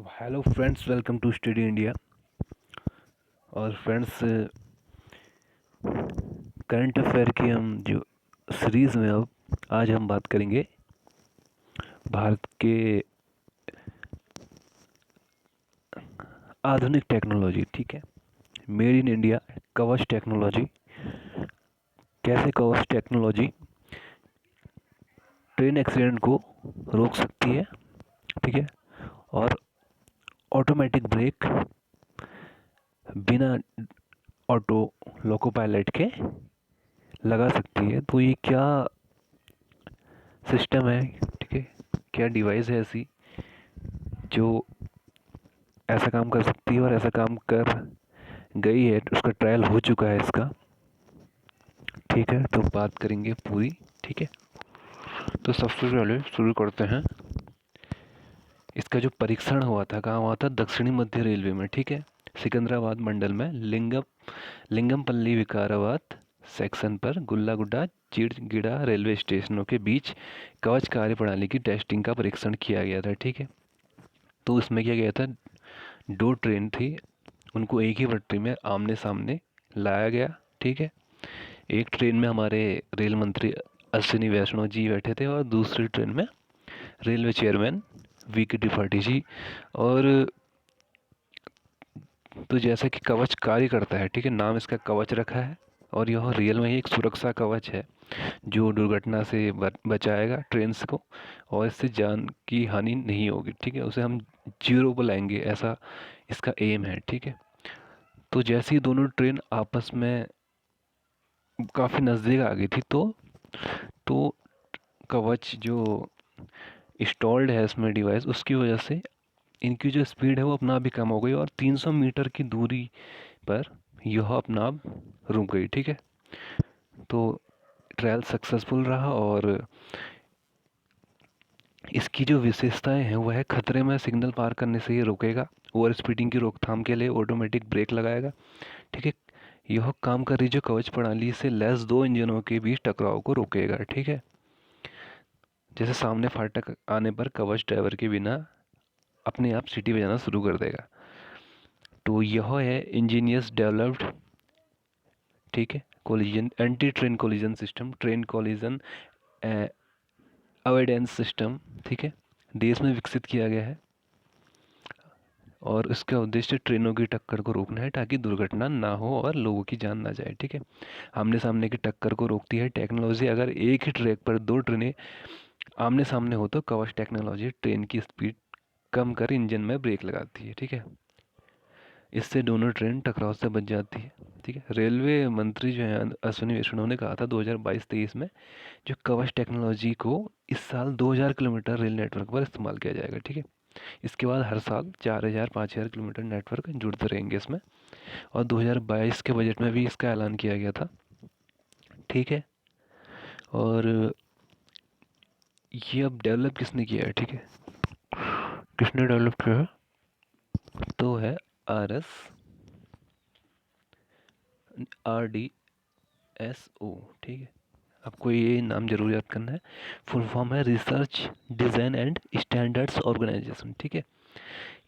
Hello friends, welcome to study India. और friends, current affair की हम जो सीरीज़ में अब आज हम बात करेंगे भारत के आधुनिक टेक्नोलॉजी। ठीक है, मेड इन इंडिया कवच टेक्नोलॉजी। कैसे कवच टेक्नोलॉजी ट्रेन एक्सीडेंट को रोक सकती है, ठीक है, और ऑटोमेटिक ब्रेक बिना ऑटो लोको पायलट के लगा सकती है। तो ये क्या सिस्टम है, ठीक है, क्या डिवाइस है ऐसी जो ऐसा काम कर सकती है और ऐसा काम कर गई है, उसका ट्रायल हो चुका है इसका। ठीक है, तो बात करेंगे पूरी। ठीक है, तो सबसे पहले शुरू करते हैं। इसका जो परीक्षण हुआ था, कहाँ हुआ था? दक्षिणी मध्य रेलवे में। ठीक है, सिकंदराबाद मंडल में लिंगमपल्ली विकाराबाद सेक्शन पर गुल्लागुड्डा चिड़गिड़ा रेलवे स्टेशनों के बीच कवच कार्य प्रणाली की टेस्टिंग का परीक्षण किया गया था। ठीक है, तो इसमें क्या गया था, दो ट्रेन थी, उनको एक ही पटरी में आमने सामने लाया गया। ठीक है, एक ट्रेन में हमारे रेल मंत्री अश्विनी वैष्णव जी बैठे थे और दूसरी ट्रेन में रेलवे चेयरमैन वी के त्रिपाठी जी। और तो जैसा कि कवच कार्य करता है, ठीक है, नाम इसका कवच रखा है, और यह रियल में ही एक सुरक्षा कवच है जो दुर्घटना से बचाएगा ट्रेन को, और इससे जान की हानि नहीं होगी। ठीक है, उसे हम जीरो पर लाएंगे, ऐसा इसका एम है। ठीक है, तो जैसे ही दोनों ट्रेन आपस में काफ़ी नज़दीक आ गई थी, तो कवच जो इंस्टॉल्ड है इसमें डिवाइस, उसकी वजह से इनकी जो स्पीड है वो अपना आप भी कम हो गई और 300 मीटर की दूरी पर यह अपना आप रुक गई। ठीक है, तो ट्रायल सक्सेसफुल रहा, और इसकी जो विशेषताएं हैं वह है खतरे में सिग्नल पार करने से ये रुकेगा, ओवर स्पीडिंग की रोकथाम के लिए ऑटोमेटिक ब्रेक लगाएगा। ठीक है, यह काम कर रही जो कवच प्रणाली से लैस दो इंजनों के बीच टकराव को रोकेगा। ठीक है, जैसे सामने फाटक आने पर कवच ड्राइवर के बिना अपने आप सीटी बजाना शुरू कर देगा। तो यह है इंजीनियर्स डेवलप्ड, ठीक है, collision anti train collision system, train collision avoidance system. ठीक है, देश में विकसित किया गया है और इसका उद्देश्य ट्रेनों की टक्कर को रोकना है ताकि दुर्घटना ना हो और लोगों की जान ना जाए। ठीक है, आमने सामने की टक्कर को रोकती है टेक्नोलॉजी। अगर एक ही ट्रैक पर दो ट्रेनें आमने सामने हो तो कवच टेक्नोलॉजी ट्रेन की स्पीड कम कर इंजन में ब्रेक लगाती है। ठीक है, इससे दोनों ट्रेन टकराव से बच जाती है। ठीक है, रेलवे मंत्री जो है अश्विनी वैष्णव ने कहा था 2022-23 में जो कवच टेक्नोलॉजी को इस साल 2000 किलोमीटर रेल नेटवर्क पर इस्तेमाल किया जाएगा। ठीक है, इसके बाद हर साल 4000-5000 किलोमीटर नेटवर्क जुड़ते रहेंगे इसमें, और 2022 के बजट में भी इसका ऐलान किया गया था। ठीक है, और ये अब डेवलप किसने किया है? ठीक है, किसने डेवलप किया है? तो है RDSO। ठीक है, आपको ये नाम जरूर याद करना है। फुल फॉर्म है research design and standards organisation. ठीक है,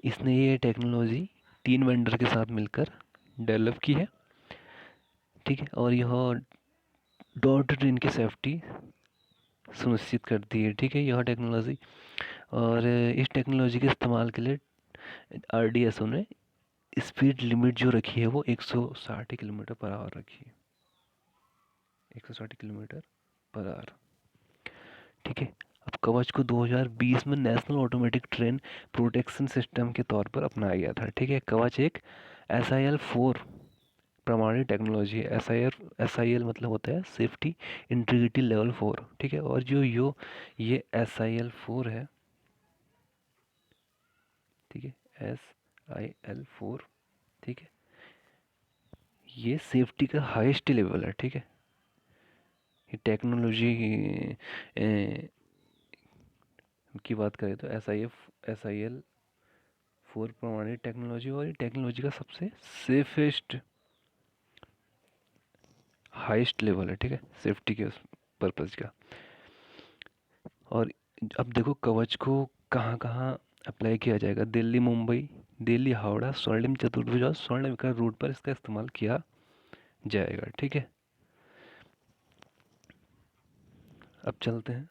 इसने ये टेक्नोलॉजी 3 वेंडर के साथ मिलकर डेवलप की है। ठीक है, और यह डॉट ट्रेन की सेफ्टी सुनिश्चित करती है। ठीक है, यह टेक्नोलॉजी, और इस टेक्नोलॉजी के इस्तेमाल के लिए RDSO ने स्पीड लिमिट जो रखी है वो 160 किलोमीटर पर आवर रखी है, 160 किलोमीटर पर आवर। ठीक है, अब कवच को 2020 में national automatic train protection system के तौर पर अपनाया गया था। ठीक है, कवच एक SIL4 प्रमाणित टेक्नोलॉजी है। SIL मतलब होता है सेफ्टी इंटीग्रिटी लेवल 4। ठीक है, और ये SIL4 है, ठीक है, SIL4, ठीक है, ये सेफ्टी का हाईएस्ट लेवल है। ठीक है, ये टेक्नोलॉजी की बात करें तो SIL4 प्रमाणित टेक्नोलॉजी, और ये टेक्नोलॉजी का सबसे सेफेस्ट हाईएस्ट लेवल है। ठीक है, सेफ्टी के पर्पज़ का। और अब देखो कवच को कहाँ कहाँ अप्लाई किया जाएगा। दिल्ली मुंबई, दिल्ली हावड़ा स्वर्णिम चतुर्भुज और स्वर्ण विकर रूट पर इसका इस्तेमाल किया जाएगा। ठीक है, अब चलते हैं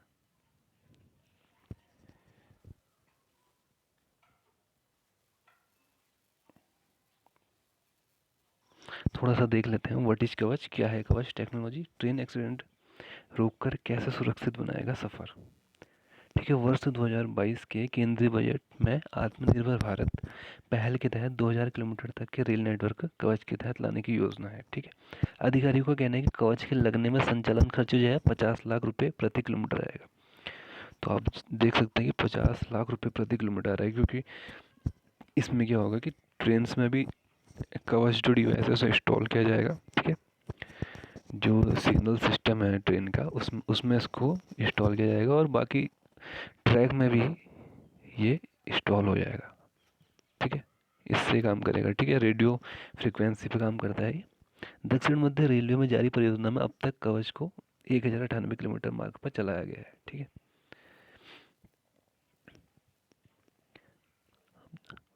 थोड़ा सा देख लेते हैं व्हाट इज कवच, क्या है कवच टेक्नोलॉजी। ट्रेन एक्सीडेंट रोककर कैसे सुरक्षित बनाएगा सफ़र। ठीक है, वर्ष 2022 के केंद्रीय बजट में आत्मनिर्भर भारत पहल के तहत 2000 किलोमीटर तक के रेल नेटवर्क कवच के तहत लाने की योजना है। ठीक है, अधिकारियों का कहना है कि कवच के लगने में संचालन खर्च जो है 50 लाख रुपए प्रति किलोमीटर आएगा। तो आप देख सकते हैं कि 50 लाख रुपए प्रति किलोमीटर आ रहा है, क्योंकि इसमें क्या होगा कि ट्रेन में भी कवच जुड़ी हुई ऐसे उसे इंस्टॉल किया जाएगा। ठीक है, जो सिग्नल सिस्टम है ट्रेन का उसमें इसको इंस्टॉल किया जाएगा और बाकी ट्रैक में भी ये इंस्टॉल हो जाएगा। ठीक है, इससे काम करेगा। ठीक है, रेडियो फ्रिक्वेंसी पे काम करता है ये। दक्षिण मध्य रेलवे में जारी परियोजना में अब तक कवच को 1098 किलोमीटर मार्ग पर चलाया गया है। ठीक है,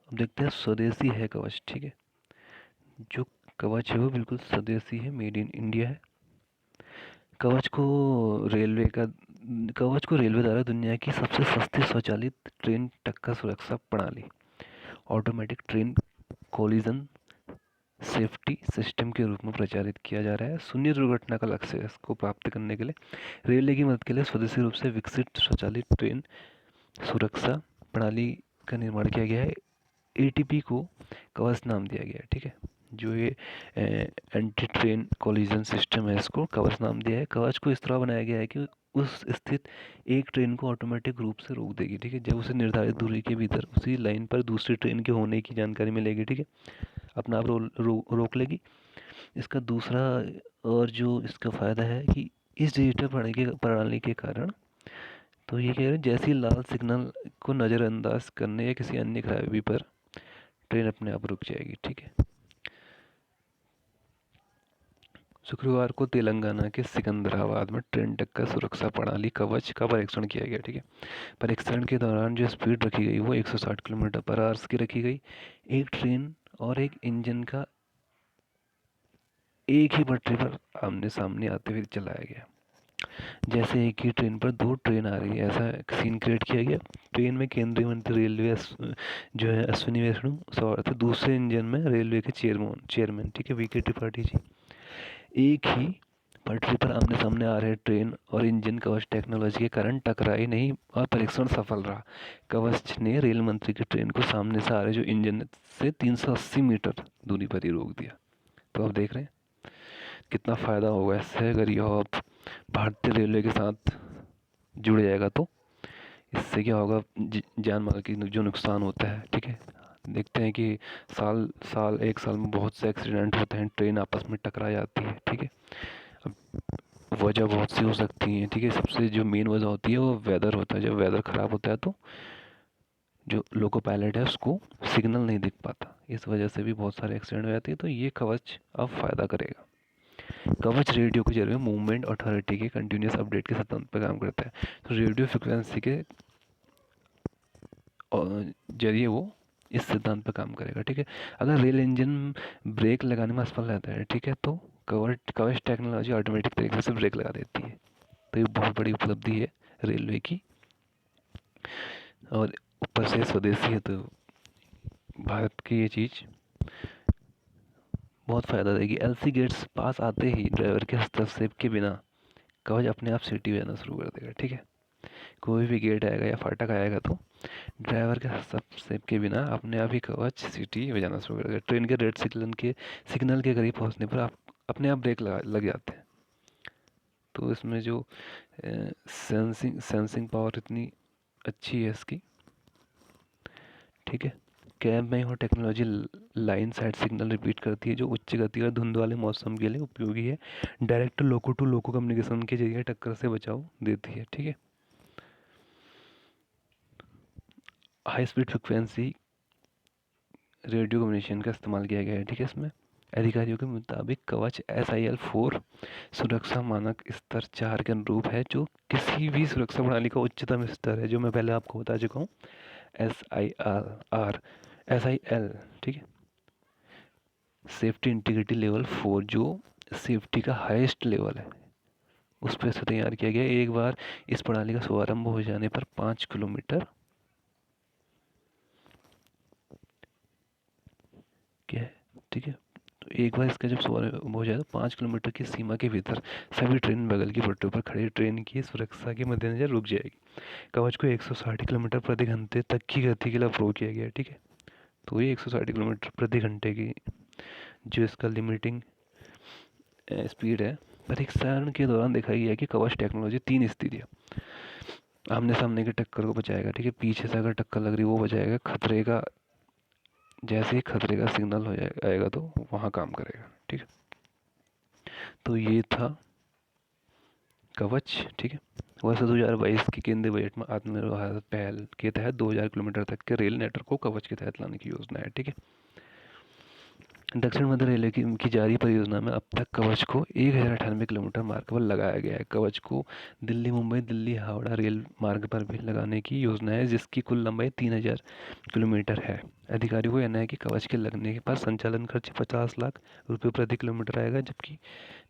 अब देखते हैं स्वदेशी है कवच। ठीक है, जो कवच है वो बिल्कुल स्वदेशी है, मेड इन इंडिया है। कवच को रेलवे का कवच को रेलवे द्वारा दुनिया की सबसे सस्ती स्वचालित ट्रेन टक्कर सुरक्षा प्रणाली automatic train collision safety system के रूप में प्रचारित किया जा रहा है। शून्य दुर्घटना का लक्ष्य है इसको प्राप्त करने के लिए रेलवे की मदद के लिए स्वदेशी रूप से विकसित स्वचालित ट्रेन सुरक्षा प्रणाली का निर्माण किया गया है। एटीपी को कवच नाम दिया गया है। ठीक है, जो ये एंटी ट्रेन कोलिजन सिस्टम है इसको कवच नाम दिया है। कवच को इस तरह बनाया गया है कि उस स्थित एक ट्रेन को ऑटोमेटिक रूप से रोक देगी। ठीक है, जब उसे निर्धारित दूरी के भीतर उसी लाइन पर दूसरी ट्रेन के होने की जानकारी मिलेगी। ठीक है, अपना आप रोक लेगी। इसका दूसरा और जो इसका फ़ायदा है कि इस डिजिटल प्रणाली के कारण तो ये कह रहे हैं जैसी लाल सिग्नल को नज़रअंदाज करने या किसी अन्य खराबी पर ट्रेन अपने आप रुक जाएगी। ठीक है, शुक्रवार को तेलंगाना के सिकंदराबाद में ट्रेन टक्कर सुरक्षा प्रणाली कवच का परीक्षण किया गया। ठीक है, परीक्षण के दौरान जो स्पीड रखी गई वो 160 किलोमीटर पर आवर्स की रखी गई। एक ट्रेन और एक इंजन का एक ही पटरी पर आमने सामने आते हुए चलाया गया, जैसे एक ही ट्रेन पर दो ट्रेन आ रही है, ऐसा सीन क्रिएट किया गया। ट्रेन में केंद्रीय मंत्री रेलवे जो है अश्विनी वैष्णव सवार थे। दूसरे इंजन में रेलवे के चेयरमैन ठीक है वीके त्रिपाठी जी। एक ही पटरी पर आमने सामने आ रहे ट्रेन और इंजन कवच टेक्नोलॉजी के कारण टकराई नहीं और परीक्षण सफल रहा। कवच ने रेल मंत्री की ट्रेन को सामने से आ रहे जो इंजन से 380 मीटर दूरी पर ही रोक दिया। तो आप देख रहे हैं कितना फ़ायदा होगा इससे अगर यह आप भारतीय रेलवे के साथ जुड़ जाएगा तो इससे क्या होगा जान माल की जो नुकसान होता है। ठीक है, देखते हैं कि साल साल एक साल में बहुत से एक्सीडेंट होते हैं, ट्रेन आपस में टकरा जाती है। ठीक है, अब वजह बहुत सी हो सकती हैं। ठीक है, सबसे जो मेन वजह होती है वो वेदर होता है। जब वेदर ख़राब होता है तो जो लोको पायलट है उसको सिग्नल नहीं दिख पाता, इस वजह से भी बहुत सारे एक्सीडेंट हो जाते हैं। तो ये कवच अब फ़ायदा करेगा। कवच रेडियो के जरिए मूवमेंट अथॉरिटी के कंटिन्यूस अपडेट के सिद्धांत पर काम करता है। तो रेडियो फ्रिक्वेंसी के जरिए वो इस सिद्धांत पर काम करेगा। ठीक है, अगर रेल इंजन ब्रेक लगाने में असफल रहता है ठीक है तो कवच टेक्नोलॉजी ऑटोमेटिक तरीके से ब्रेक लगा देती है। तो ये बहुत बड़ी उपलब्धि है रेलवे की और ऊपर से स्वदेशी है तो भारत की ये चीज़ बहुत फ़ायदा देगी। एलसी गेट्स पास आते ही ड्राइवर के हस्तक्षेप के बिना कवच अपने आप सीटी बजाना शुरू कर देगा। ठीक है, कोई भी गेट आएगा या फाटक आएगा तो ड्राइवर के हस्तक्षेप के बिना अपने आप ही कवच सीटी बजाना शुरू कर देगा। ट्रेन के रेड सिग्नल के करीब पहुंचने पर आप अपने आप ब्रेक लग जाते हैं। तो इसमें जो सेंसिंग पावर इतनी अच्छी है इसकी। ठीक है, कैब में हो technology line side signal repeat करती है जो उच्च गति और धुंध वाले मौसम के लिए उपयोगी है। Direct loco to loco communication के जरिए टक्कर से बचाव देती है। ठीक है, high speed frequency radio communication का इस्तेमाल किया गया है। ठीक है, इसमें अधिकारियों के मुताबिक कवच SIL-4 सुरक्षा मानक स्तर 4 के अनुरूप है, जो किसी भी सुरक्षा प्रणाली का उच्चतम स्तर है, जो मैं पहले आपको बता चुका हूँ। SIL, ठीक है, सेफ्टी इंटीग्रिटी लेवल 4, जो सेफ्टी का हाईएस्ट लेवल है, उस पर से तैयार किया गया। एक बार इस प्रणाली का शुभारंभ हो जाने पर 5 किलोमीटर क्या है, ठीक है, तो एक बार इसका जब शुभारंभ हो जाए तो 5 किलोमीटर की सीमा के भीतर सभी ट्रेन बगल की पटरियों पर खड़ी ट्रेन की सुरक्षा के मद्देनजर रुक जाएगी। कवच को 160 किलोमीटर प्रति घंटे तक की गति के लिए अप्रूव किया गया है, ठीक है। तो ये 160 किलोमीटर प्रति घंटे की जो इसका लिमिटिंग स्पीड है। परीक्षण के दौरान देखा गया कि कवच टेक्नोलॉजी 3 स्थितियाँ, आमने सामने की टक्कर को बचाएगा, ठीक है, पीछे से अगर टक्कर लग रही वो बचाएगा, खतरे का जैसे ही खतरे का सिग्नल हो जाएगा आएगा तो वहाँ काम करेगा, ठीक है। तो ये था कवच, ठीक है। वर्ष 2022 के केंद्रीय बजट में आत्मनिर्भर भारत पहल के तहत 2000 किलोमीटर तक के रेल नेटवर्क को कवच के तहत लाने की योजना है, ठीक है। दक्षिण मध्य रेलवे की जारी परियोजना में अब तक कवच को 1098 किलोमीटर मार्ग पर लगाया गया है। कवच को दिल्ली मुंबई दिल्ली हावड़ा रेल मार्ग पर भी लगाने की योजना है, जिसकी कुल लंबाई 3000 किलोमीटर है। अधिकारियों को कहना है कि कवच के लगने के बाद संचालन खर्च 50 लाख रुपये प्रति किलोमीटर आएगा, जबकि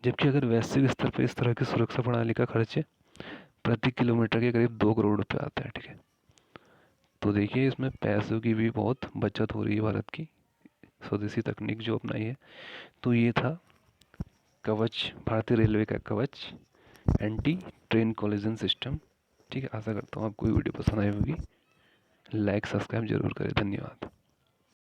जबकि अगर वैश्विक स्तर पर इस तरह की सुरक्षा प्रणाली का खर्च प्रति किलोमीटर के करीब 2 करोड़ रुपये आता है, ठीक है। तो देखिए इसमें पैसों की भी बहुत बचत हो रही है भारत की स्वदेशी तकनीक जो अपनाई है। तो ये था कवच, भारतीय रेलवे का कवच एंटी ट्रेन कोलिजन सिस्टम, ठीक है। आशा करता हूँ आपको ये वीडियो पसंद आई होगी। लाइक सब्सक्राइब जरूर करें। धन्यवाद।